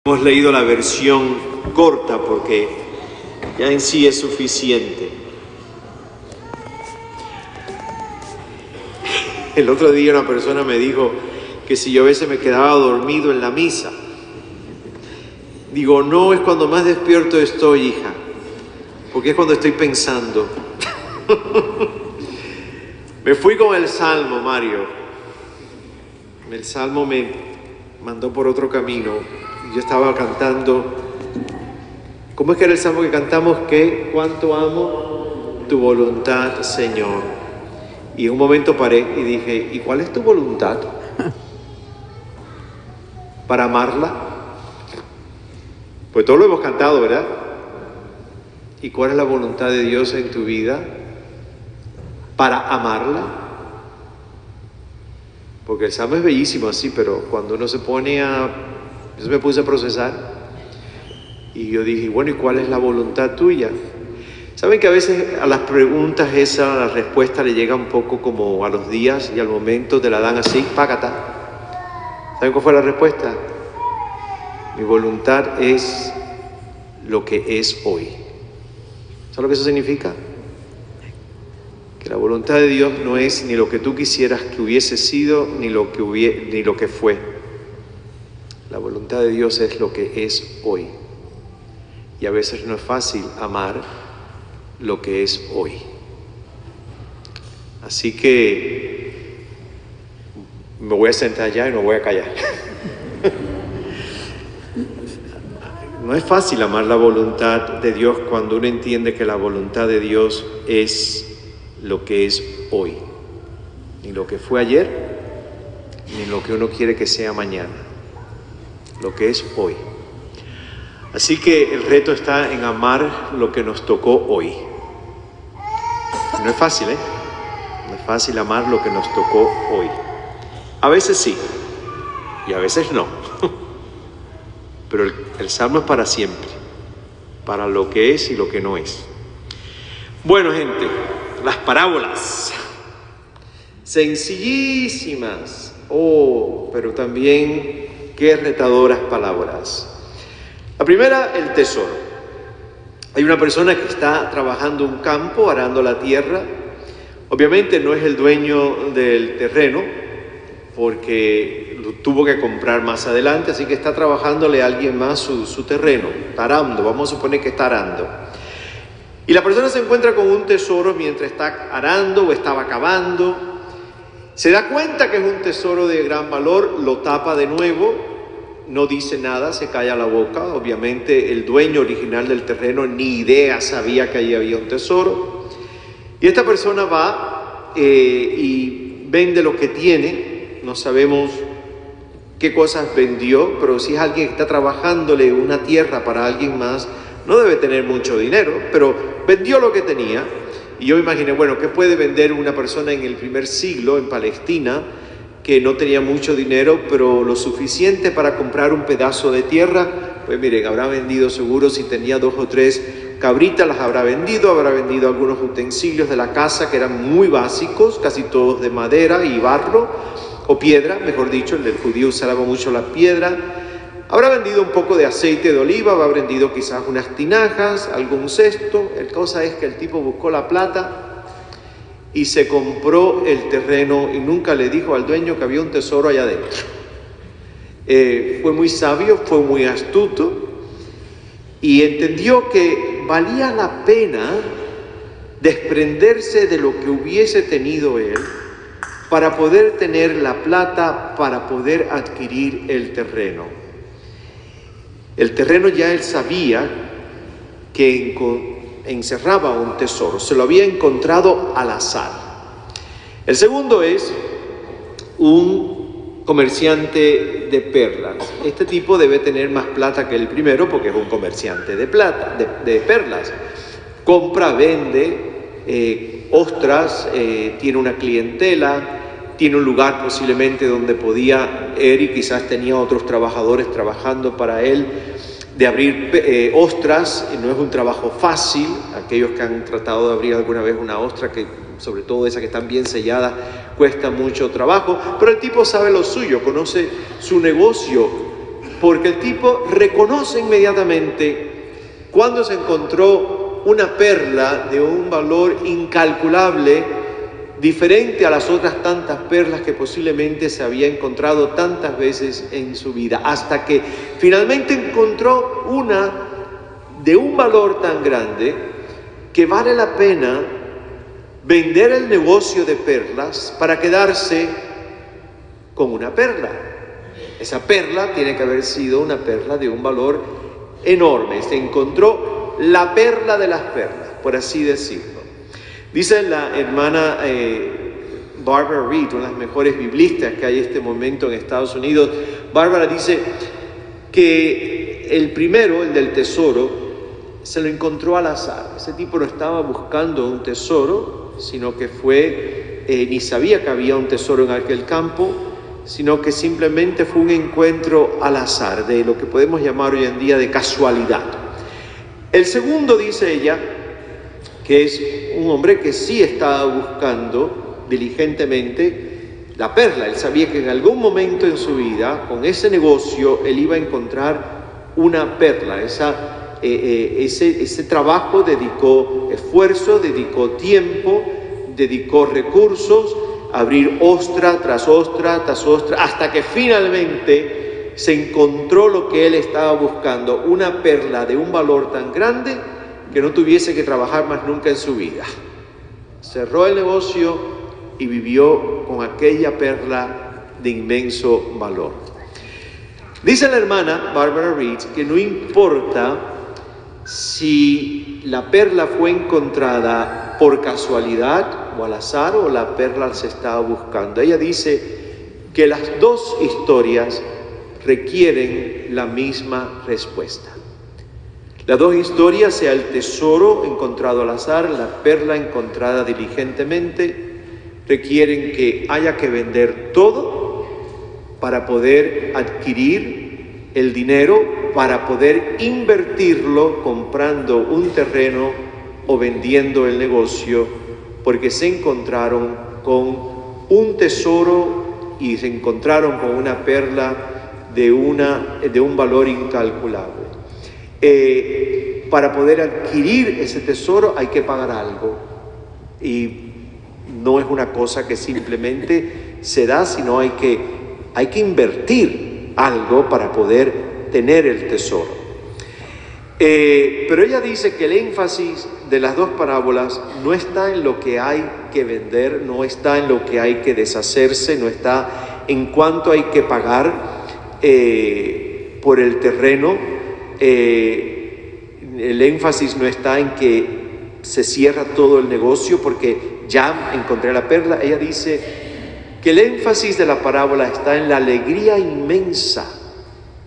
Hemos leído la versión corta porque ya en sí es suficiente. El otro día una persona me dijo que si yo a veces me quedaba dormido en la misa. Digo, no, es cuando más despierto estoy, hija, porque es cuando estoy pensando. Me fui con el Salmo, Mario. El Salmo me mandó por otro camino. Yo estaba cantando. ¿Cómo es que era el Salmo que cantamos? Que cuánto amo tu voluntad, Señor. Y en un momento paré y dije, ¿y cuál es tu voluntad? ¿Para amarla? Pues todo lo hemos cantado, ¿verdad? ¿Y cuál es la voluntad de Dios en tu vida? ¿Para amarla? Porque el Salmo es bellísimo así, pero cuando uno se pone a... Yo me puse a procesar y yo dije, bueno, ¿y cuál es la voluntad tuya? ¿Saben que a veces a las preguntas esas, la respuesta le llega un poco como a los días y al momento te la dan así, págata? ¿Saben cuál fue la respuesta? Mi voluntad es lo que es hoy. ¿Sabes lo que eso significa? Que la voluntad de Dios no es ni lo que tú quisieras que hubiese sido, ni lo que fue. La voluntad de Dios es lo que es hoy. Y a veces no es fácil amar lo que es hoy. Así que me voy a sentar ya y no voy a callar. No es fácil amar la voluntad de Dios cuando uno entiende que la voluntad de Dios es lo que es hoy. Ni lo que fue ayer, ni lo que uno quiere que sea mañana. Lo que es hoy. Así que el reto está en amar lo que nos tocó hoy. No es fácil, ¿eh? No es fácil amar lo que nos tocó hoy. A veces sí, y a veces no. Pero el Salmo es para siempre, para lo que es y lo que no es. Bueno, gente, las parábolas. Sencillísimas. Pero también qué retadoras palabras. La primera, el tesoro. Hay una persona que está trabajando un campo, arando la tierra. Obviamente no es el dueño del terreno, porque lo tuvo que comprar más adelante, así que está trabajándole a alguien más su terreno, está arando, vamos a suponer que está arando. Y la persona se encuentra con un tesoro mientras está arando o estaba cavando. Se da cuenta que es un tesoro de gran valor, lo tapa de nuevo, no dice nada, se calla la boca. Obviamente el dueño original del terreno ni idea sabía que allí había un tesoro. Y esta persona va y vende lo que tiene. No sabemos qué cosas vendió, pero si es alguien que está trabajándole una tierra para alguien más, no debe tener mucho dinero, pero vendió lo que tenía. Y yo imaginé, bueno, ¿qué puede vender una persona en el primer siglo en Palestina que no tenía mucho dinero, pero lo suficiente para comprar un pedazo de tierra? Pues miren, habrá vendido seguro, si tenía 2 o 3 cabritas, las habrá vendido algunos utensilios de la casa que eran muy básicos, casi todos de madera y barro, o piedra, mejor dicho, el del judío usaba mucho la piedra. Habrá vendido un poco de aceite de oliva, habrá vendido quizás unas tinajas, algún cesto. La cosa es que el tipo buscó la plata y se compró el terreno y nunca le dijo al dueño que había un tesoro allá adentro. Fue muy sabio, fue muy astuto y entendió que valía la pena desprenderse de lo que hubiese tenido él para poder tener la plata, para poder adquirir el terreno. El terreno ya él sabía que encerraba un tesoro, se lo había encontrado al azar. El segundo es un comerciante de perlas. Este tipo debe tener más plata que el primero porque es un comerciante de perlas. Compra, vende ostras, tiene una clientela, tiene un lugar posiblemente donde podía ir y quizás tenía otros trabajadores trabajando para él, de abrir ostras. No es un trabajo fácil. Aquellos que han tratado de abrir alguna vez una ostra, que sobre todo esas que están bien selladas, cuesta mucho trabajo, pero el tipo sabe lo suyo, conoce su negocio porque el tipo reconoce inmediatamente cuando se encontró una perla de un valor incalculable, diferente a las otras tantas perlas que posiblemente se había encontrado tantas veces en su vida, hasta que finalmente encontró una de un valor tan grande que vale la pena vender el negocio de perlas para quedarse con una perla. Esa perla tiene que haber sido una perla de un valor enorme. Se encontró la perla de las perlas, por así decirlo. Dice la hermana Barbara Reed, una de las mejores biblistas que hay en este momento en Estados Unidos. Barbara dice que el primero, el del tesoro, se lo encontró al azar. Ese tipo no estaba buscando un tesoro, sino que ni sabía que había un tesoro en aquel campo, sino que simplemente fue un encuentro al azar, de lo que podemos llamar hoy en día de casualidad. El segundo, dice ella, que es un hombre que sí estaba buscando diligentemente la perla. Él sabía que en algún momento en su vida, con ese negocio, él iba a encontrar una perla. Ese trabajo dedicó esfuerzo, dedicó tiempo, dedicó recursos, abrir ostra tras ostra tras ostra, hasta que finalmente se encontró lo que él estaba buscando, una perla de un valor tan grande que no tuviese que trabajar más nunca en su vida. Cerró el negocio y vivió con aquella perla de inmenso valor. Dice la hermana Barbara Reed que no importa si la perla fue encontrada por casualidad o al azar, o la perla se estaba buscando. Ella dice que las dos historias requieren la misma respuesta. Las dos historias, sea el tesoro encontrado al azar, la perla encontrada diligentemente, requieren que haya que vender todo para poder adquirir el dinero, para poder invertirlo comprando un terreno o vendiendo el negocio, porque se encontraron con un tesoro y se encontraron con una perla de un valor incalculable. Para poder adquirir ese tesoro hay que pagar algo, y no es una cosa que simplemente se da, sino hay que invertir algo para poder tener el tesoro. Pero ella dice que el énfasis de las dos parábolas no está en lo que hay que vender, no está en lo que hay que deshacerse, no está en cuánto hay que pagar por el terreno. El énfasis no está en que se cierra todo el negocio porque ya encontré la perla. Ella dice que el énfasis de la parábola está en la alegría inmensa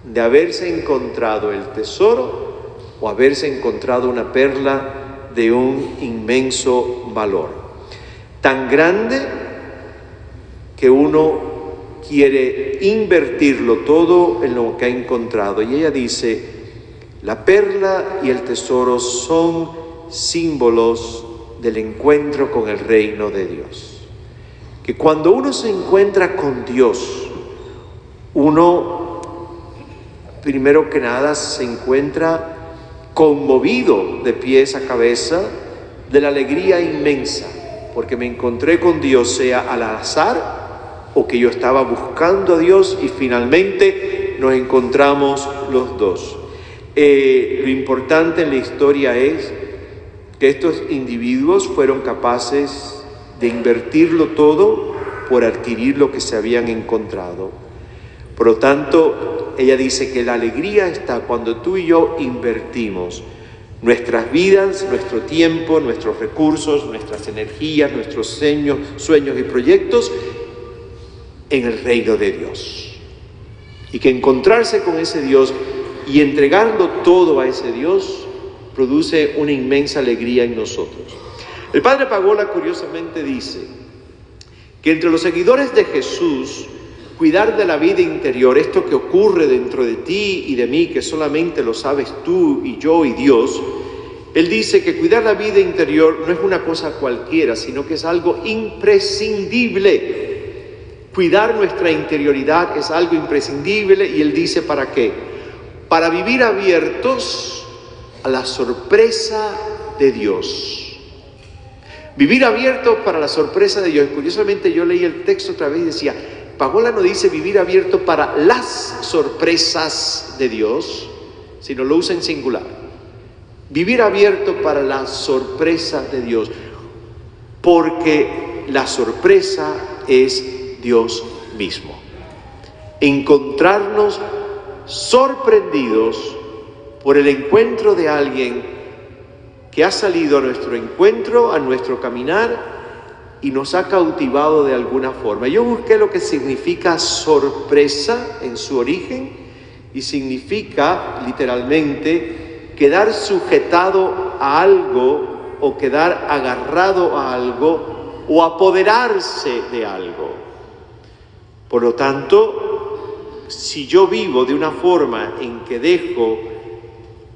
de haberse encontrado el tesoro o haberse encontrado una perla de un inmenso valor, tan grande que uno quiere invertirlo todo en lo que ha encontrado. Y ella dice: la perla y el tesoro son símbolos del encuentro con el reino de Dios. Que cuando uno se encuentra con Dios, uno primero que nada se encuentra conmovido de pies a cabeza de la alegría inmensa, porque me encontré con Dios, sea al azar o que yo estaba buscando a Dios y finalmente nos encontramos los dos. Lo importante en la historia es que estos individuos fueron capaces de invertirlo todo por adquirir lo que se habían encontrado. Por lo tanto, ella dice que la alegría está cuando tú y yo invertimos nuestras vidas, nuestro tiempo, nuestros recursos, nuestras energías, nuestros sueños y proyectos en el reino de Dios. Y que encontrarse con ese Dios y entregarlo todo a ese Dios produce una inmensa alegría en nosotros. El padre Pagola curiosamente dice que entre los seguidores de Jesús, cuidar de la vida interior, esto que ocurre dentro de ti y de mí, que solamente lo sabes tú y yo y Dios, él dice que cuidar la vida interior no es una cosa cualquiera, sino que es algo imprescindible. Cuidar nuestra interioridad es algo imprescindible, y él dice: ¿para qué? para vivir abiertos a la sorpresa de Dios. Vivir abiertos para la sorpresa de Dios. Curiosamente yo leí el texto otra vez y decía, Pagola no dice vivir abierto para las sorpresas de Dios, sino lo usa en singular. Vivir abierto para la sorpresa de Dios, porque la sorpresa es Dios mismo. Encontrarnos sorprendidos por el encuentro de alguien que ha salido a nuestro encuentro, a nuestro caminar, y nos ha cautivado de alguna forma. Yo busqué lo que significa sorpresa en su origen, y significa literalmente quedar sujetado a algo, o quedar agarrado a algo, o apoderarse de algo. Por lo tanto, si yo vivo de una forma en que dejo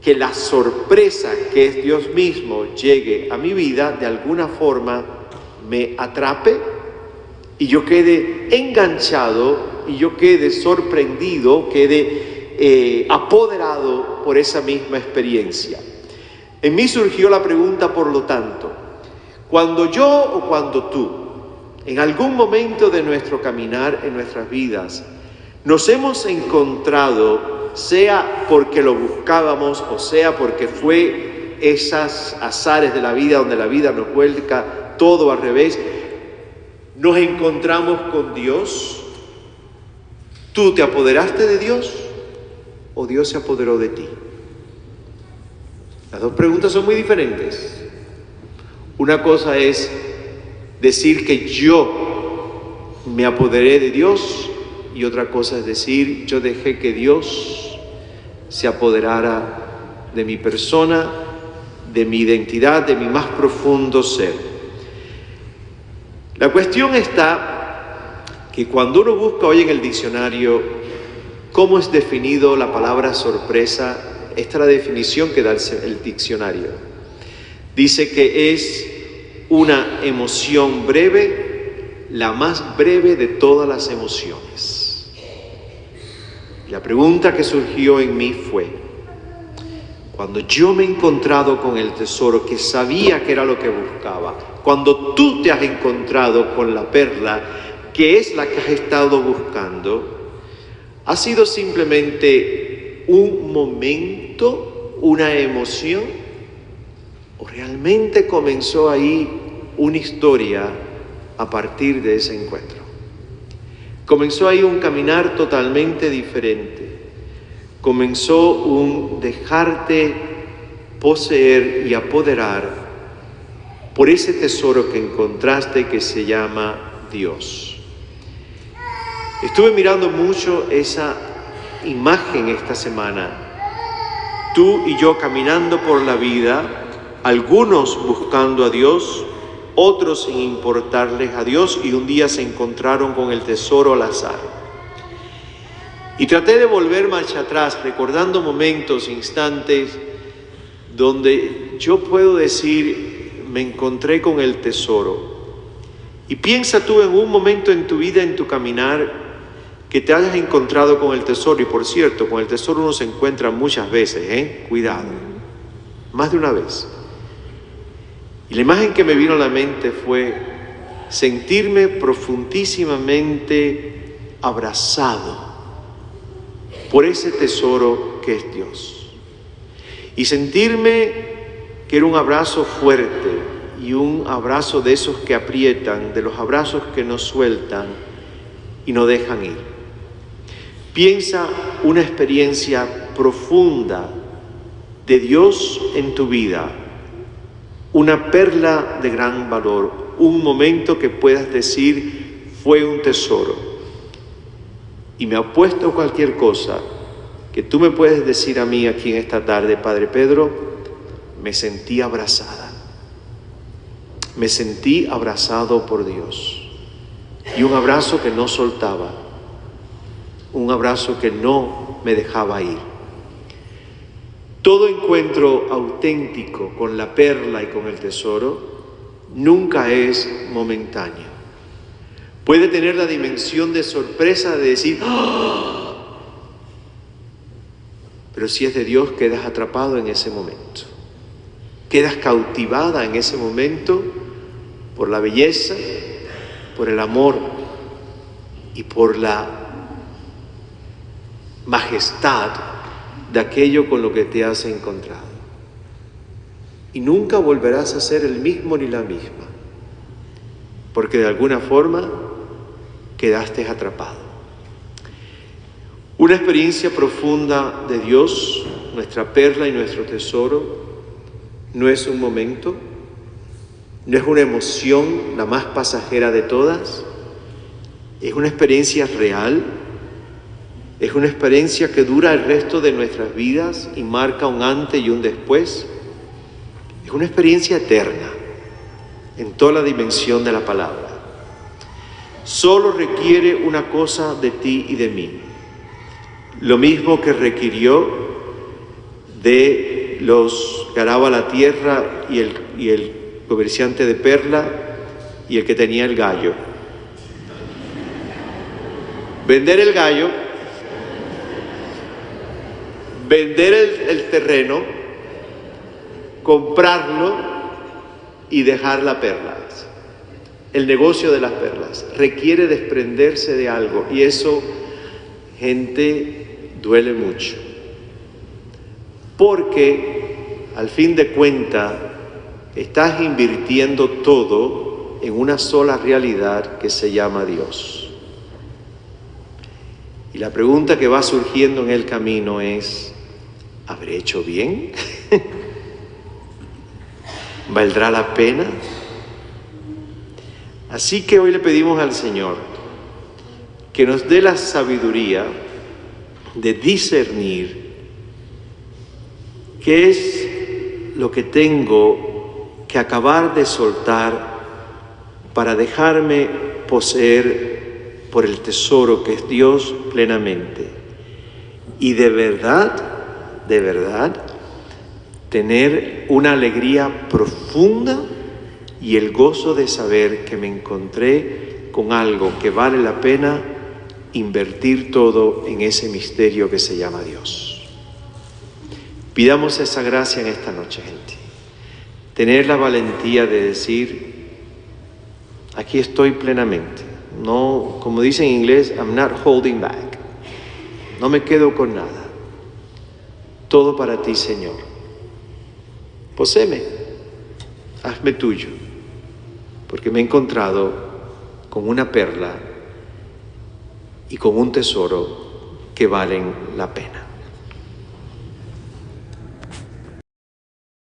que la sorpresa, que es Dios mismo, llegue a mi vida, de alguna forma me atrape y yo quede enganchado y yo quede sorprendido, quede apoderado por esa misma experiencia. En mí surgió la pregunta, por lo tanto, cuando yo o cuando tú, en algún momento de nuestro caminar en nuestras vidas, nos hemos encontrado, sea porque lo buscábamos o sea porque fue esos azares de la vida donde la vida nos vuelca todo al revés, nos encontramos con Dios. ¿Tú te apoderaste de Dios o Dios se apoderó de ti? Las dos preguntas son muy diferentes. Una cosa es decir que yo me apoderé de Dios, y otra cosa es decir, yo dejé que Dios se apoderara de mi persona, de mi identidad, de mi más profundo ser. La cuestión está que cuando uno busca hoy en el diccionario cómo es definido la palabra sorpresa, esta es la definición que da el diccionario. Dice que es una emoción breve, la más breve de todas las emociones. La pregunta que surgió en mí fue, cuando yo me he encontrado con el tesoro que sabía que era lo que buscaba, cuando tú te has encontrado con la perla que es la que has estado buscando, ¿ha sido simplemente un momento, una emoción? ¿O realmente comenzó ahí una historia a partir de ese encuentro? Comenzó ahí un caminar totalmente diferente. Comenzó un dejarte poseer y apoderar por ese tesoro que encontraste que se llama Dios. Estuve mirando mucho esa imagen esta semana. Tú y yo caminando por la vida, algunos buscando a Dios, otros sin importarles a Dios, y un día se encontraron con el tesoro al azar. Y traté de volver marcha atrás, recordando momentos, instantes, donde yo puedo decir, me encontré con el tesoro. Y piensa tú en un momento en tu vida, en tu caminar, que te hayas encontrado con el tesoro. Y por cierto, con el tesoro uno se encuentra muchas veces, cuidado, más de una vez. Y la imagen que me vino a la mente fue sentirme profundísimamente abrazado por ese tesoro que es Dios. Y sentirme que era un abrazo fuerte y un abrazo de esos que aprietan, de los abrazos que nos sueltan y no dejan ir. Piensa una experiencia profunda de Dios en tu vida, una perla de gran valor, un momento que puedas decir fue un tesoro. Y me apuesto a cualquier cosa que tú me puedes decir a mí aquí en esta tarde, Padre Pedro, me sentí abrazada, me sentí abrazado por Dios, y un abrazo que no soltaba, un abrazo que no me dejaba ir. Todo encuentro auténtico con la perla y con el tesoro nunca es momentáneo. Puede tener la dimensión de sorpresa de decir, ¡oh! Pero si es de Dios, quedas atrapado en ese momento. Quedas cautivada en ese momento por la belleza, por el amor y por la majestad de aquello con lo que te has encontrado. Y nunca volverás a ser el mismo ni la misma, porque de alguna forma quedaste atrapado. Una experiencia profunda de Dios, nuestra perla y nuestro tesoro, no es un momento, no es una emoción la más pasajera de todas, es una experiencia real, es una experiencia que dura el resto de nuestras vidas y marca un antes y un después. Es una experiencia eterna en toda la dimensión de la palabra. Solo requiere una cosa de ti y de mí. Lo mismo que requirió de los que araba la tierra y el comerciante de perla y el que tenía el gallo. Vender el gallo, vender el terreno, comprarlo y dejar la perla. El negocio de las perlas requiere desprenderse de algo y eso, gente, duele mucho. Porque al fin de cuentas estás invirtiendo todo en una sola realidad que se llama Dios. Y la pregunta que va surgiendo en el camino es, ¿habré hecho bien? ¿Valdrá la pena? Así que hoy le pedimos al Señor que nos dé la sabiduría de discernir qué es lo que tengo que acabar de soltar para dejarme poseer por el tesoro que es Dios plenamente. Y de verdad, tener una alegría profunda y el gozo de saber que me encontré con algo que vale la pena invertir todo en ese misterio que se llama Dios. Pidamos esa gracia en esta noche, gente. Tener la valentía de decir, aquí estoy plenamente. No, como dice en inglés, I'm not holding back. No me quedo con nada. Todo para ti, Señor. Poséeme, hazme tuyo, porque me he encontrado con una perla y con un tesoro que valen la pena.